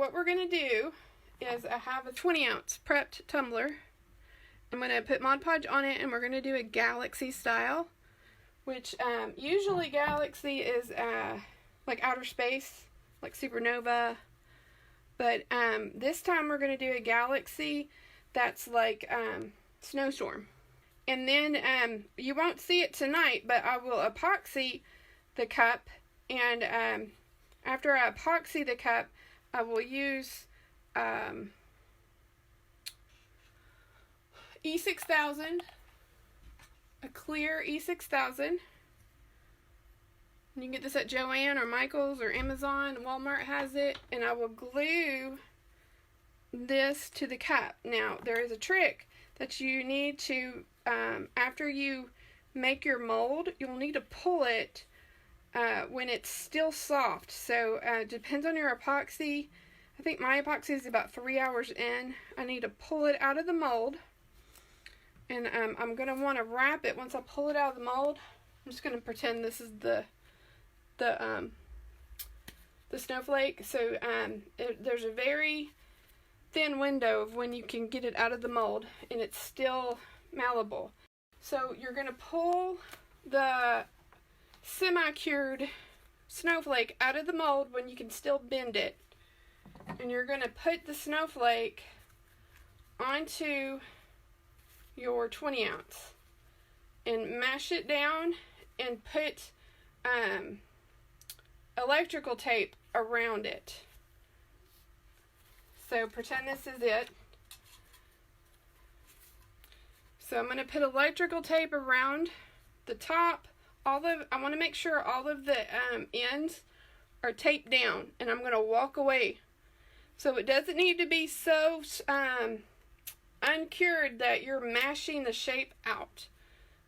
what we're going to do is I have a 20 ounce prepped tumbler. I'm going to put Mod Podge on it, and we're going to do a Galaxy style, which usually Galaxy is like outer space, like supernova, but this time we're going to do a Galaxy that's like snowstorm. And then you won't see it tonight, but I will epoxy the cup, and after I epoxy the cup, I will use E6000, a clear E6000. You can get this at Joann or Michael's or Amazon. Walmart has it. And I will glue this to the cup. Now, there is a trick that you need to, after you make your mold, you'll need to pull it when it's still soft. So, it depends on your epoxy. I think my epoxy is about 3 hours in. I need to pull it out of the mold. And I'm going to want to wrap it once I pull it out of the mold. I'm just going to pretend this is the snowflake. So there's a very thin window of when you can get it out of the mold and it's still malleable. So you're going to pull the semi-cured snowflake out of the mold when you can still bend it. And you're going to put the snowflake onto your 20 ounce and mash it down and put electrical tape around it. So pretend this is it. So I'm going to put electrical tape around the top. I want to make sure all of the ends are taped down, and I'm going to walk away. So it doesn't need to be so uncured that you're mashing the shape out.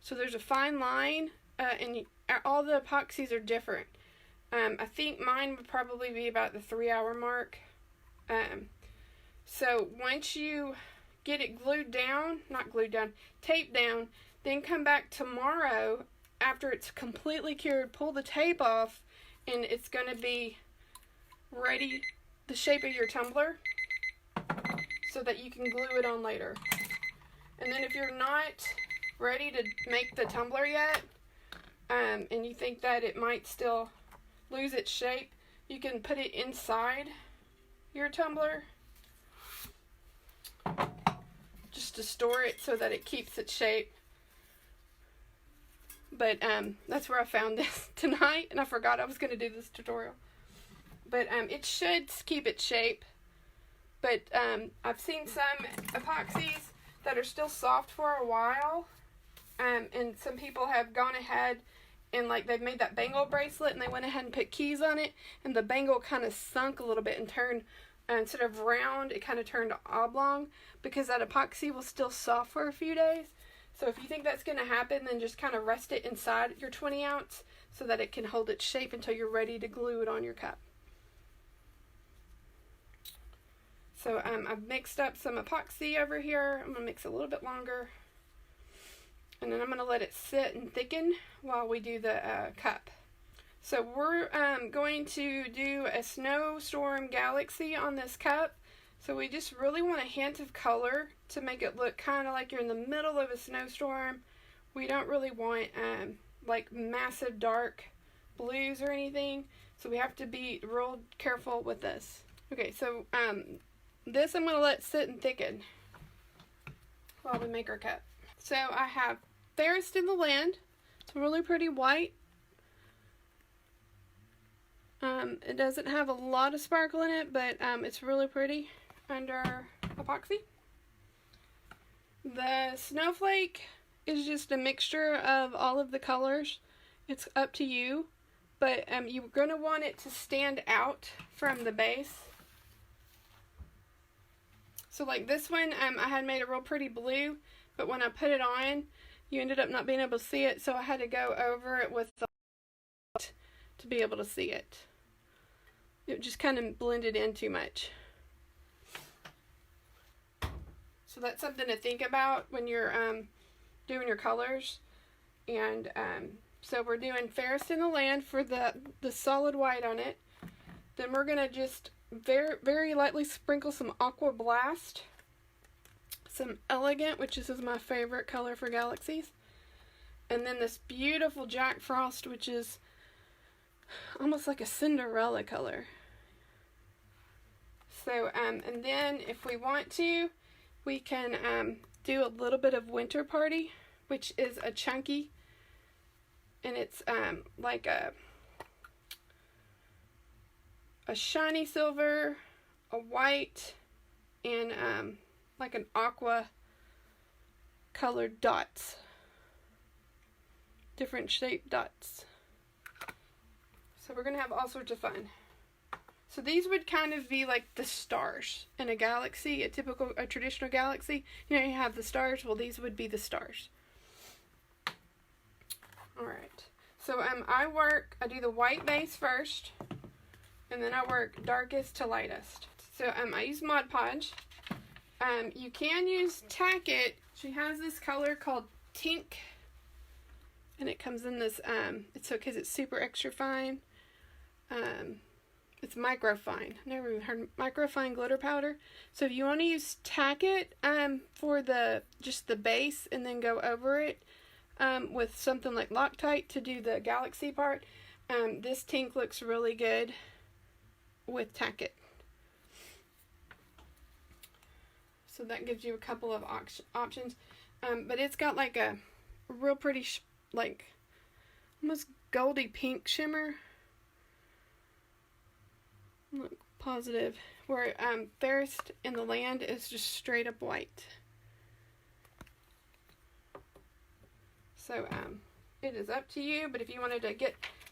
So there's a fine line, and all the epoxies are different. I think mine would probably be about the 3 hour mark. So once you get it taped down, then come back tomorrow after it's completely cured, pull the tape off, and it's going to be ready, the shape of your tumbler, so that you can glue it on later. And then if you're not ready to make the tumbler yet, and you think that it might still lose its shape, you can put it inside your tumbler just to store it so that it keeps its shape. But that's where I found this tonight, and I forgot I was going to do this tutorial. But it should keep its shape. But I've seen some epoxies that are still soft for a while, and some people have gone ahead and like they've made that bangle bracelet, and they went ahead and put keys on it, and the bangle kind of sunk a little bit and turned, instead of round, it kind of turned oblong, because that epoxy was still soft for a few days. So if you think that's going to happen, then just kind of rest it inside your 20 ounce so that it can hold its shape until you're ready to glue it on your cup. So I've mixed up some epoxy over here. I'm going to mix a little bit longer. And then I'm going to let it sit and thicken while we do the cup. So we're going to do a Snowstorm Galaxy on this cup. So we just really want a hint of color to make it look kind of like you're in the middle of a snowstorm. We don't really want like massive dark blues or anything. So we have to be real careful with this. Okay, so this I'm going to let sit and thicken while we make our cup. So I have Fairest in the Land. It's a really pretty white. It doesn't have a lot of sparkle in it, but it's really pretty under epoxy. The snowflake is just a mixture of all of the colors. It's up to you, but you're going to want it to stand out from the base. So like this one, I had made a real pretty blue, but when I put it on, you ended up not being able to see it, so I had to go over it with the light to be able to see it. It just kind of blended in too much. So that's something to think about when you're doing your colors. And so we're doing Fairest in the Land for the solid white on it. Then we're going to just very lightly sprinkle some Aqua Blast, some Elegant, which is my favorite color for galaxies, and then this beautiful Jack Frost, which is almost like a Cinderella color. So, and then if we want to, we can do a little bit of Winter Party, which is a chunky, and it's like a shiny silver, a white, and like an aqua colored dots. Different shaped dots. So we're going to have all sorts of fun. So these would kind of be like the stars in a galaxy, a traditional galaxy. You know, you have the stars. Well, these would be the stars. Alright. So I do the white base first, and then I work darkest to lightest. So I use Mod Podge. You can use Tack It. She has this color called Tink, and it comes in this, it's so because it's super extra fine. It's microfine. Never even heard microfine glitter powder. So if you want to use Tack It for just the base, and then go over it with something like Loctite to do the galaxy part, this Tink looks really good with Tack It. So that gives you a couple of options. But it's got like a real pretty, like almost goldy pink shimmer. Look, positive. Where Fairest in the Land is just straight up white. So it is up to you, but if you wanted to if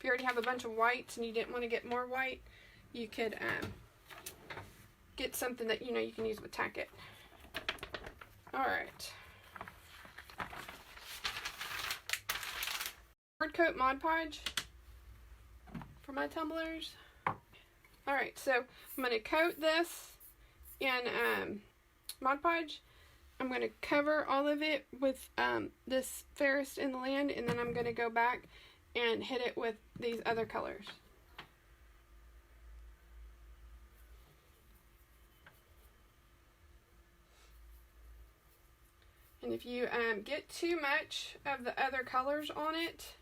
you already have a bunch of whites and you didn't want to get more white, you could get something that you can use with Tack It. Alright. Hard coat Mod Podge for my tumblers. Alright, so I'm going to coat this in Mod Podge. I'm going to cover all of it with this Fairest in the Land, and then I'm going to go back and hit it with these other colors. And if you get too much of the other colors on it,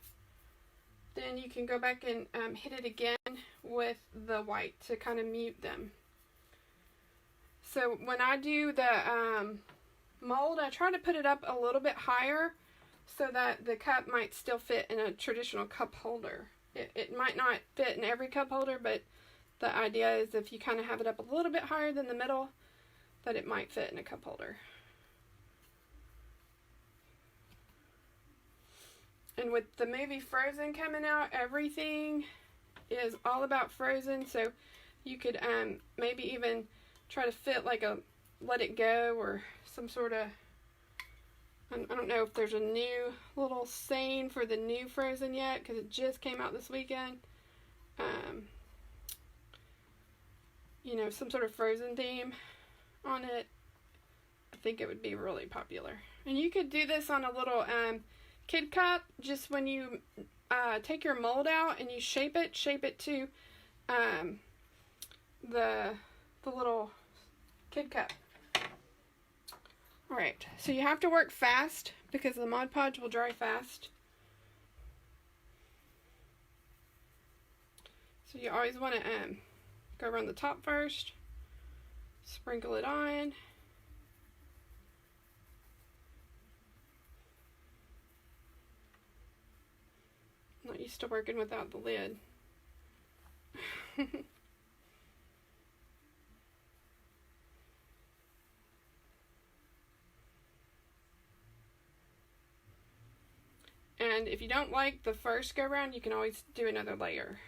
then you can go back and hit it again with the white to kind of mute them. So when I do the mold, I try to put it up a little bit higher so that the cup might still fit in a traditional cup holder. It might not fit in every cup holder, but the idea is if you kind of have it up a little bit higher than the middle, that it might fit in a cup holder. And with the movie Frozen coming out, everything is all about Frozen, so you could maybe even try to fit like a Let It Go or some sort of, I don't know if there's a new little saying for the new Frozen yet, because it just came out this weekend. You know, some sort of Frozen theme on it. I think it would be really popular. And you could do this on a little kid cup, just when you take your mold out and you shape it to the little kid cup. Alright, so you have to work fast because the Mod Podge will dry fast. So you always want to go around the top first, sprinkle it on. I'm not used to working without the lid. And if you don't like the first go round, you can always do another layer.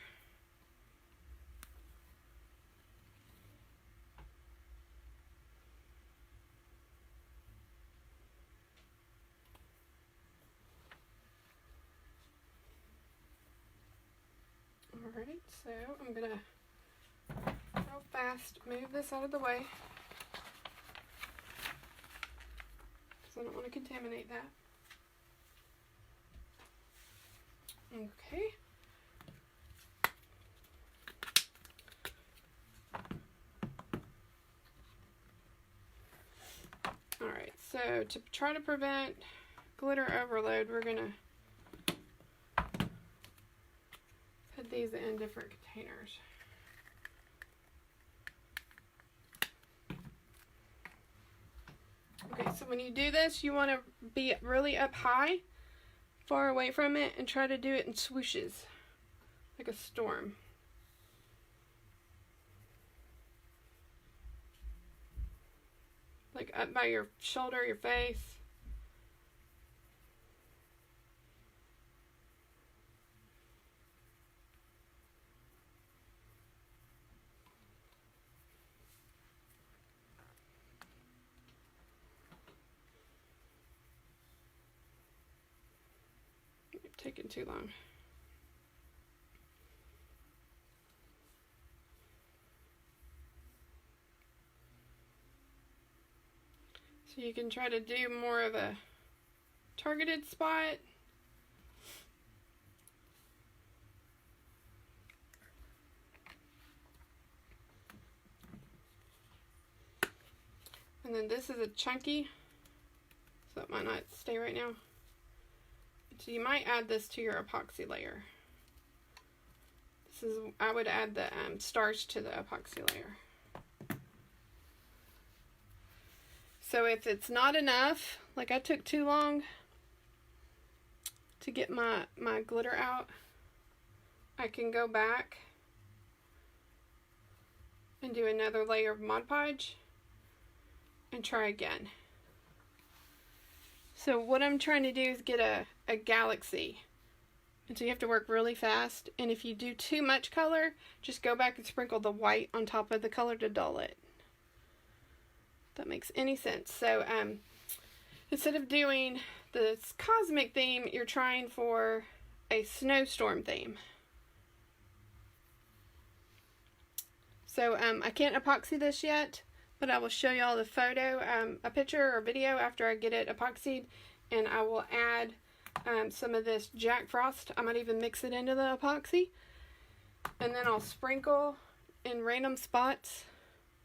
Alright, so I'm going to real fast move this out of the way because I don't want to contaminate that. Okay. So to try to prevent glitter overload, we're going to put these in different containers. Okay, so when you do this, you want to be really up high, far away from it, and try to do it in swooshes, like a storm. Like up by your shoulder, your face. Taking too long. So you can try to do more of a targeted spot. And then this is a chunky, so it might not stay right now. So you might add this to your epoxy layer. This is, I would add the stars to the epoxy layer. So if it's not enough, like I took too long to get my glitter out, I can go back and do another layer of Mod Podge and try again. So what I'm trying to do is get a galaxy. And so you have to work really fast. And if you do too much color, just go back and sprinkle the white on top of the color to dull it. If that makes any sense. So instead of doing this cosmic theme, you're trying for a snowstorm theme. So I can't epoxy this yet, but I will show y'all the photo, a picture or video after I get it epoxied, and I will add some of this Jack Frost. I might even mix it into the epoxy, and then I'll sprinkle in random spots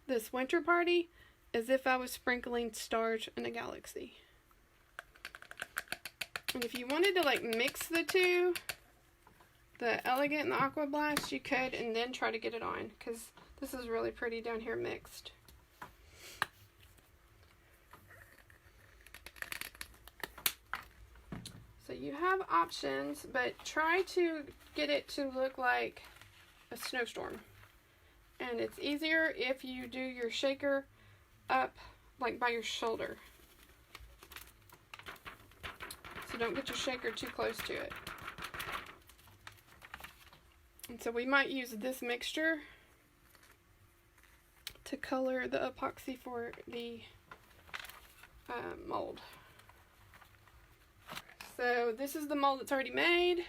this Winter Party as if I was sprinkling stars in a galaxy. And if you wanted to like mix the two, the Elegant and the Aqua Blast, you could, and then try to get it on, because this is really pretty down here mixed. So you have options, but try to get it to look like a snowstorm. And it's easier if you do your shaker up like by your shoulder. So don't get your shaker too close to it. And so we might use this mixture to color the epoxy for the mold. So this is the mold that's already made.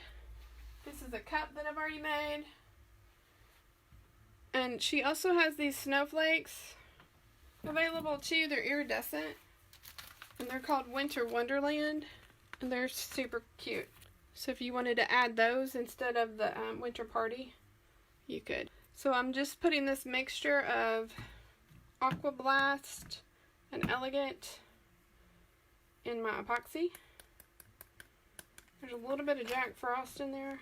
This is the cup that I've already made. And she also has these snowflakes available too. They're iridescent. And they're called Winter Wonderland. And they're super cute. So if you wanted to add those instead of the Winter Party, you could. So I'm just putting this mixture of Aqua Blast and Elegant in my epoxy. There's a little bit of Jack Frost in there.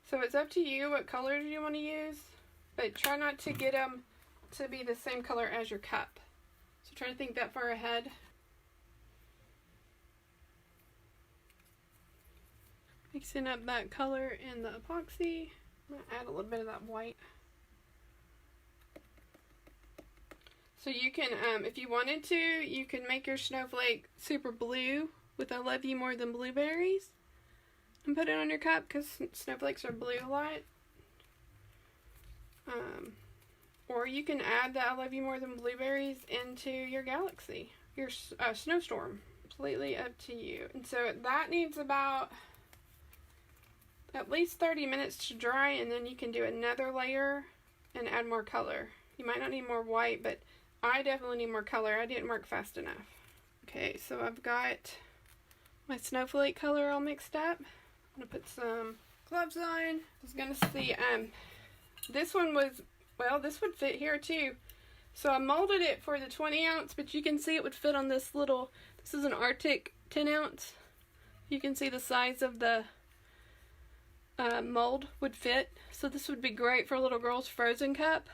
So it's up to you what colors you want to use, but try not to get them to be the same color as your cup. So try to think that far ahead. Mixing up that color in the epoxy. I'm going to add a little bit of that white. So you can, if you wanted to, you can make your snowflake super blue with I Love You More Than Blueberries and put it on your cup, because snowflakes are blue a lot. Or you can add the I Love You More Than Blueberries into your galaxy, your snowstorm. Completely up to you. And so that needs about at least 30 minutes to dry, and then you can do another layer and add more color. You might not need more white, but I definitely need more color. I didn't work fast enough. Okay, so I've got my snowflake color all mixed up. I'm going to put some gloves on. I was going to see, this one was, well, this would fit here too. So I molded it for the 20 ounce, but you can see it would fit on this little, this is an Arctic 10 ounce. You can see the size of the mold would fit. So this would be great for a little girl's frozen cup.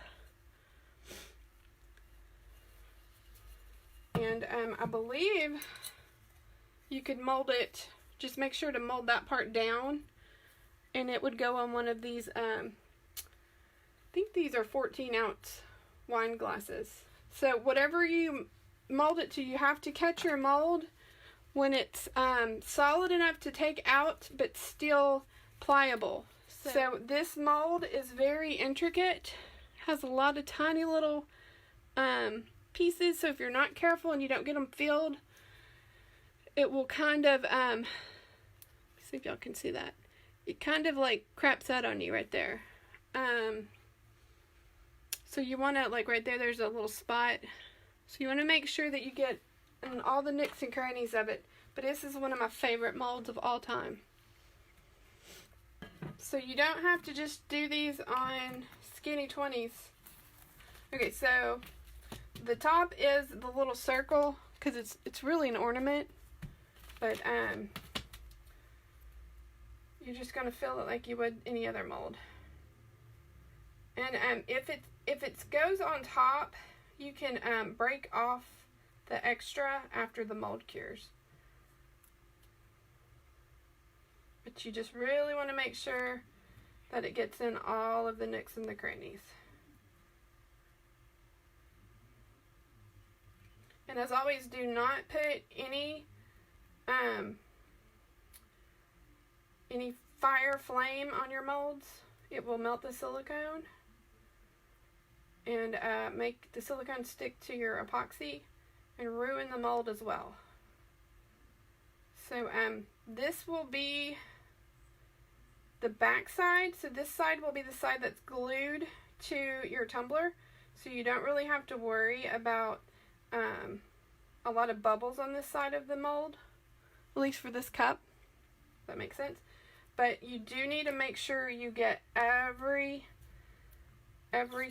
And I believe you could mold it, just make sure to mold that part down, and it would go on one of these, I think these are 14 ounce wine glasses. So whatever you mold it to, you have to catch your mold when it's solid enough to take out but still pliable. So this mold is very intricate, has a lot of tiny little pieces, so if you're not careful and you don't get them filled, it will kind of, let me see if y'all can see that. It kind of like craps out on you right there. So you want to, like right there, there's a little spot. So you want to make sure that you get in all the nooks and crannies of it. But this is one of my favorite molds of all time. So you don't have to just do these on skinny 20s. Okay, so the top is the little circle because it's really an ornament. But you're just going to fill it like you would any other mold. And if it goes on top, you can break off the extra after the mold cures. But you just really want to make sure that it gets in all of the nooks and the crannies. And as always, do not put any fire flame on your molds. It will melt the silicone and make the silicone stick to your epoxy and ruin the mold as well. So this will be the back side. So this side will be the side that's glued to your tumbler. So you don't really have to worry about a lot of bubbles on this side of the mold, at least for this cup. That makes sense. But you do need to make sure you get every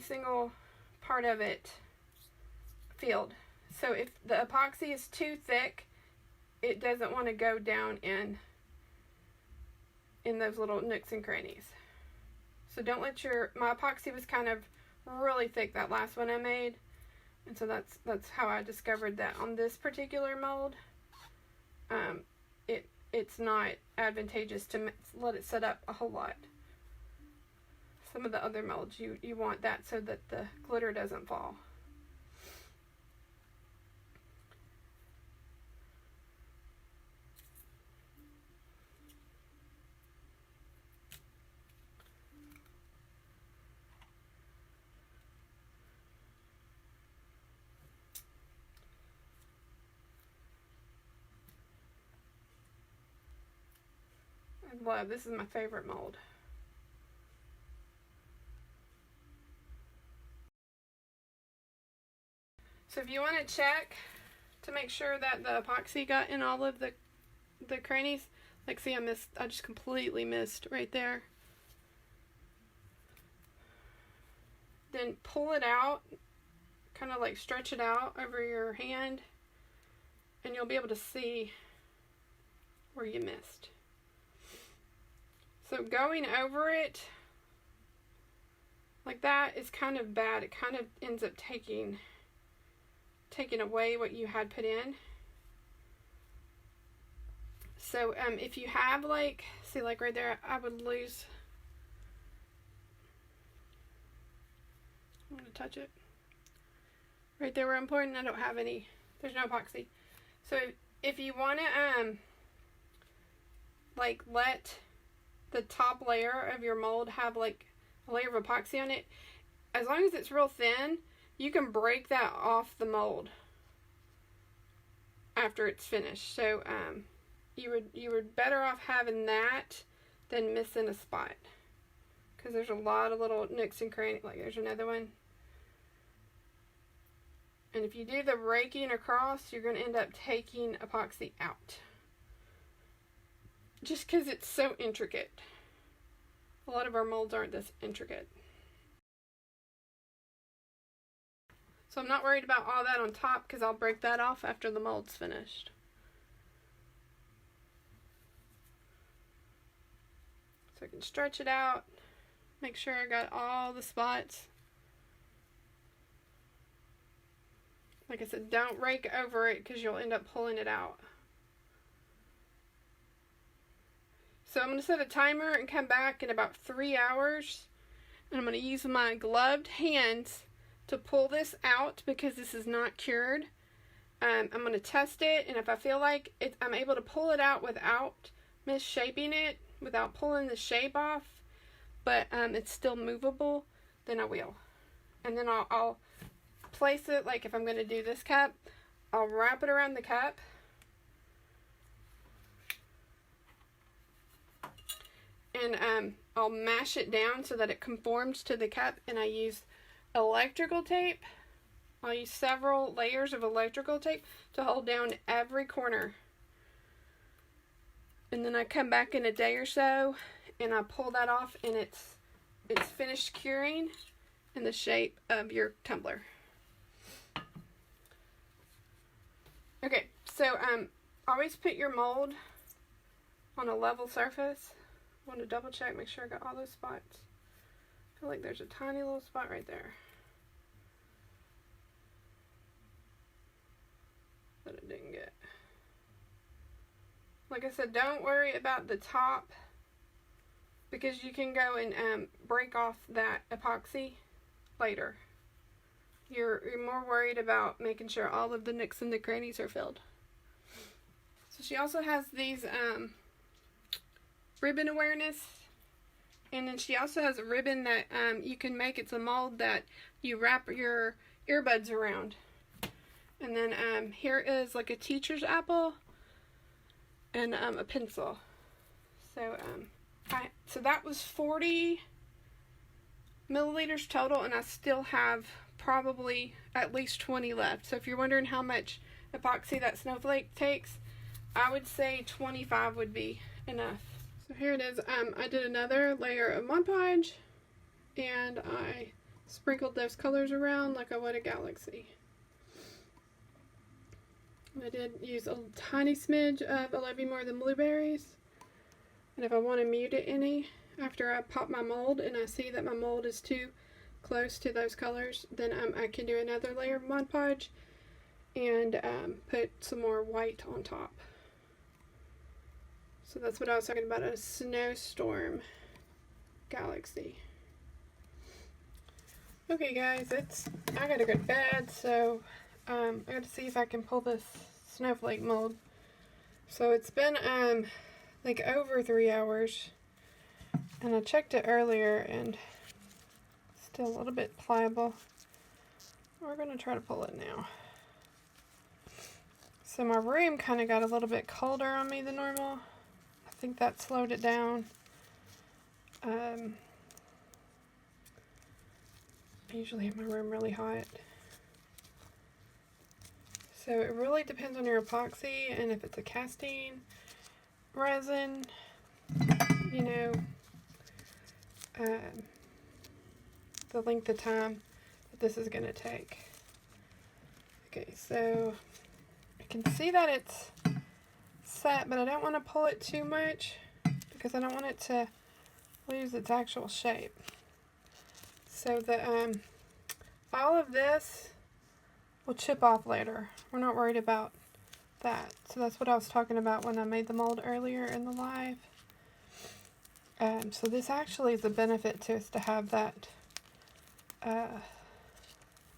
single part of it filled. So if the epoxy is too thick, it doesn't want to go down in those little nooks and crannies. So don't let my epoxy was kind of really thick, that last one I made. And so that's how I discovered that on this particular mold, it's not advantageous to let it set up a whole lot. Some of the other molds, you want that so that the glitter doesn't fall. I love, this is my favorite mold. So if you want to check to make sure that the epoxy got in all of the crannies, like see I just completely missed right there. Then pull it out, kind of like stretch it out over your hand, and you'll be able to see where you missed. So going over it like that is kind of bad. It kind of ends up taking away what you had put in. So if you have like, see like right there, I would lose, I'm going to touch it. Right there where I'm pointing, I don't have any, there's no epoxy. So if you want to like let the top layer of your mold have like a layer of epoxy on it, as long as it's real thin, you can break that off the mold after it's finished. So you were better off having that than missing a spot, because there's a lot of little nooks and crannies. Like there's another one, and if you do the raking across, you're going to end up taking epoxy out, just because it's so intricate. A lot of our molds aren't this intricate. So I'm not worried about all that on top because I'll break that off after the mold's finished. So I can stretch it out, make sure I got all the spots. Like I said, don't rake over it because you'll end up pulling it out. So I'm going to set a timer and come back in about 3 hours. And I'm going to use my gloved hands to pull this out because this is not cured. I'm going to test it, and if I feel like I'm able to pull it out without misshaping it, without pulling the shape off, but it's still movable, then I will. And then I'll place it, like if I'm going to do this cup, I'll wrap it around the cup. And I'll mash it down so that it conforms to the cup, and I use electrical tape. I'll use several layers of electrical tape to hold down every corner. And then I come back in a day or so and I pull that off, and it's finished curing in the shape of your tumbler. Okay, so always put your mold on a level surface. I want to double check, make sure I got all those spots. I feel like there's a tiny little spot right there that I didn't get. Like I said, don't worry about the top because you can go and break off that epoxy later. You're more worried about making sure all of the nooks and the crannies are filled. So she also has these ribbon awareness, and then she also has a ribbon that you can make. It's a mold that you wrap your earbuds around. And then here is like a teacher's apple and a pencil. So so that was 40 milliliters total, and I still have probably at least 20 left. So if you're wondering how much epoxy that snowflake takes, I would say 25 would be enough. So here it is. I did another layer of Mod Podge, and I sprinkled those colors around like I would a galaxy. I did use a tiny smidge of I Love You More Than Blueberries, and if I want to mute it any after I pop my mold and I see that my mold is too close to those colors, then I can do another layer of Mod Podge and put some more white on top. So that's what I was talking about, a snowstorm galaxy. Okay guys, I gotta go to bed, so I gotta see if I can pull this snowflake mold. So it's been like over 3 hours, and I checked it earlier and still a little bit pliable. We're gonna try to pull it now. So my room kind of got a little bit colder on me than normal. I think that slowed it down. I usually have my room really hot. So it really depends on your epoxy and if it's a casting resin, you know, the length of time that this is going to take. Okay, so I can see that it's set, but I don't want to pull it too much because I don't want it to lose its actual shape. So the all of this will chip off later. We're not worried about that. So that's what I was talking about when I made the mold earlier in the live. So this actually is a benefit to us to have that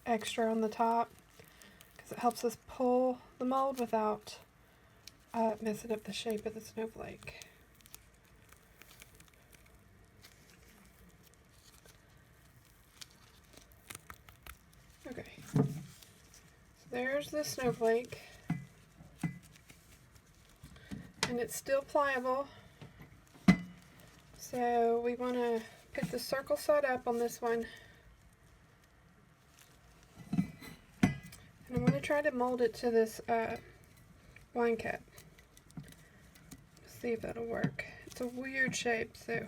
extra on the top, because it helps us pull the mold without messing up the shape of the snowflake. Okay, so there's the snowflake, and it's still pliable. So we want to put the circle side up on this one, and I'm going to try to mold it to this wine cup. See if that'll work. It's a weird shape, so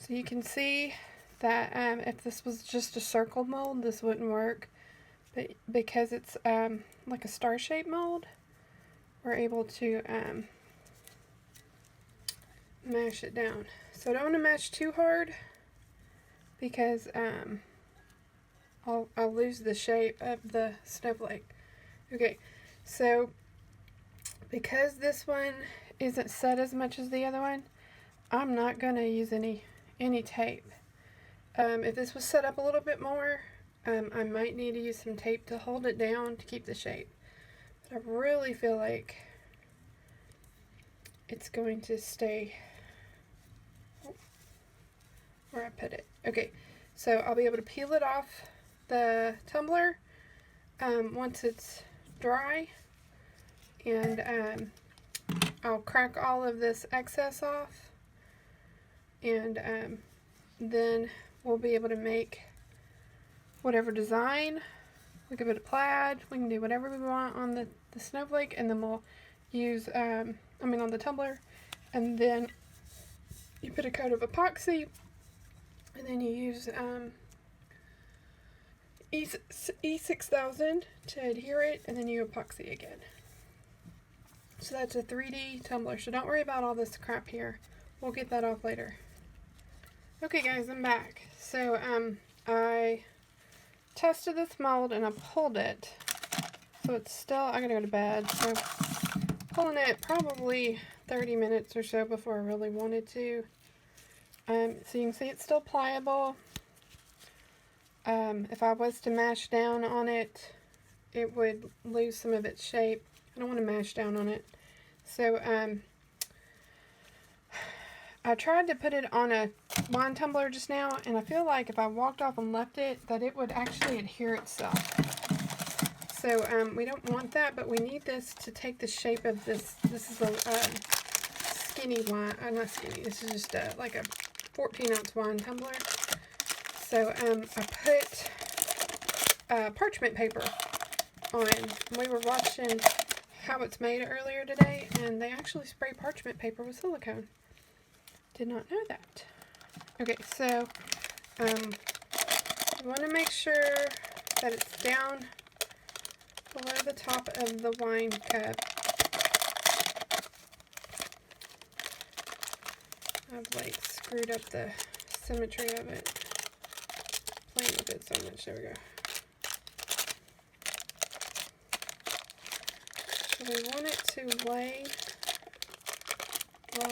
you can see that if this was just a circle mold, this wouldn't work. but because it's like a star-shaped mold, we're able to mash it down. So I don't want to mash too hard because I'll lose the shape of the snowflake. Okay, so because this one isn't set as much as the other one, I'm not going to use any tape. If this was set up a little bit more, I might need to use some tape to hold it down to keep the shape. But I really feel like it's going to stay where I put it. Okay, so I'll be able to peel it off the tumbler once it's dry, and I'll crack all of this excess off, and then we'll be able to make whatever design. We can put a plaid, we can do whatever we want on the snowflake, and then we'll use, on the tumbler, and then you put a coat of epoxy, and then you use E6000 to adhere it, and then you epoxy again. So that's a 3D tumbler, so don't worry about all this crap here. We'll get that off later. Okay guys, I'm back. So I tested this mold and I pulled it. So it's still, I gotta go to bed, so pulling it probably 30 minutes or so before I really wanted to. So you can see it's still pliable. If I was to mash down on it, it would lose some of its shape. I don't want to mash down on it. So I tried to put it on a wine tumbler just now, and I feel like if I walked off and left it, that it would actually adhere itself. So we don't want that, but we need this to take the shape of this. This is a skinny wine, not skinny, this is just like a 14-ounce wine tumbler. So I put parchment paper on. We were watching How It's Made earlier today, and they actually spray parchment paper with silicone. Did not know that. Okay, so you want to make sure that it's down below the top of the wine cup. I've like screwed up the symmetry of it. Playing with it so much. There we go. So we want it to lay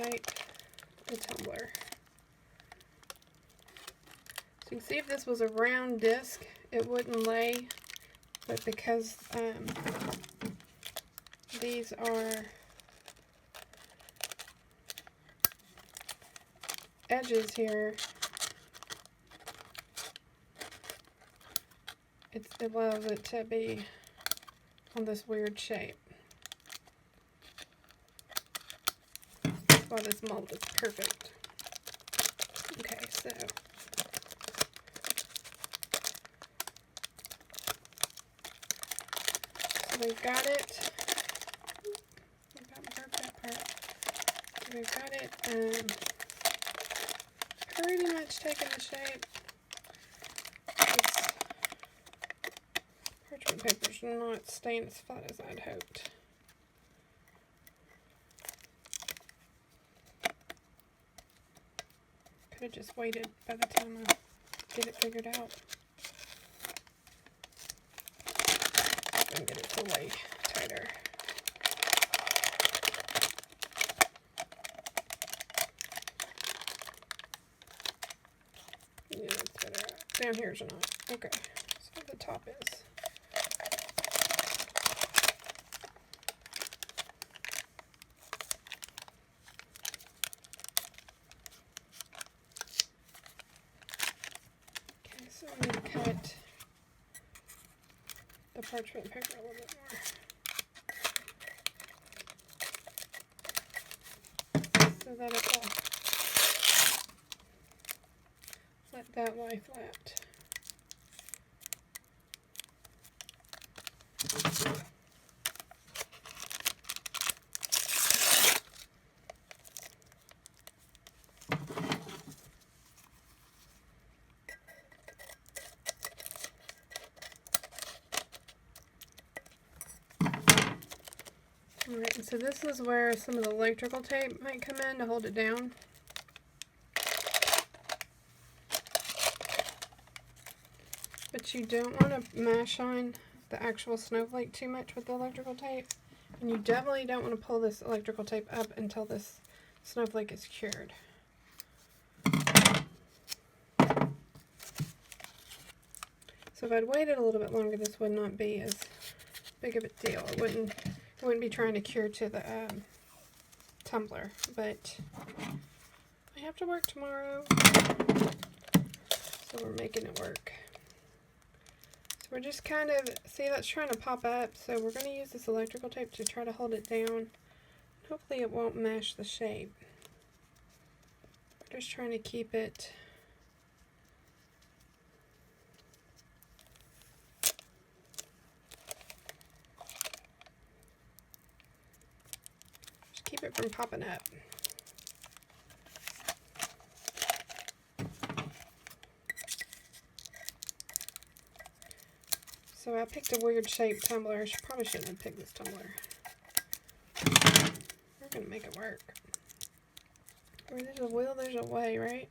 like the tumbler. So you can see if this was a round disc, it wouldn't lay, but because these are edges here, it allows it to be on this weird shape. That's why this mold is perfect. Okay, so we've got it. Broke that part. So we've got it pretty much taken the shape. This parchment paper's not staying as flat as I'd hoped. Could have just waited by the time I get it figured out. I can get it to lay tighter. Yeah, that's better. Down here's not. Okay, so the top is. Okay, so I'm going to cut the parchment paper a little bit more, so that it will let that lie flat. Alright, and so this is where some of the electrical tape might come in to hold it down. But you don't want to mash on the actual snowflake too much with the electrical tape. And you definitely don't want to pull this electrical tape up until this snowflake is cured. So if I'd waited a little bit longer, this would not be as big of a deal. It wouldn't be trying to cure to the tumbler. But I have to work tomorrow, so we're making it work. So we're just kind of, see, that's trying to pop up, so we're going to use this electrical tape to try to hold it down. Hopefully it won't mash the shape. We're just trying to keep it from popping up. So I picked a weird shaped tumbler. I probably shouldn't have picked this tumbler. We're going to make it work. Where there's a will, there's a way, right?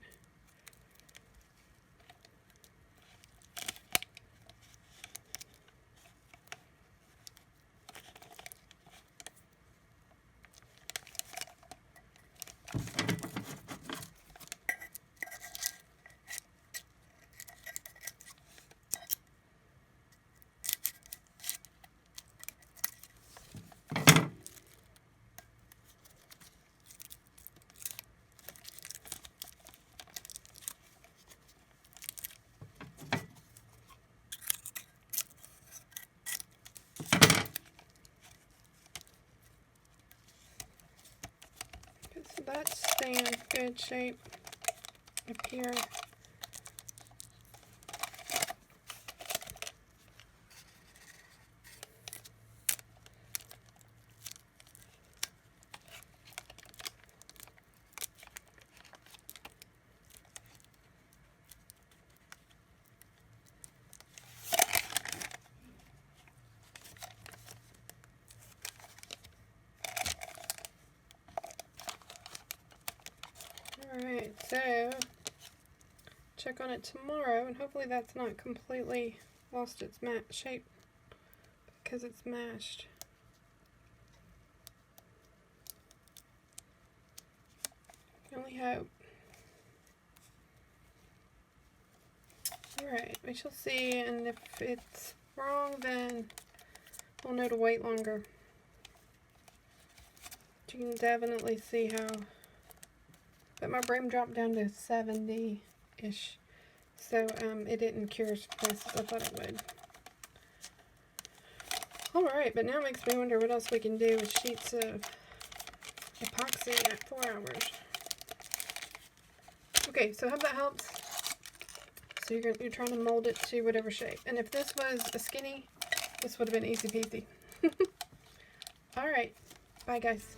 So that's staying in good shape up here. Alright, so check on it tomorrow, and hopefully that's not completely lost its shape because it's mashed. I only hope. Alright, we shall see, and if it's wrong, then we'll know to wait longer. But you can definitely see how. But my broom dropped down to 70-ish, so it didn't cure as fast as I thought it would. Alright, but now it makes me wonder what else we can do with sheets of epoxy at 4 hours. Okay, so hope that helps. So you're trying to mold it to whatever shape. And if this was a skinny, this would have been easy peasy. Alright, bye guys.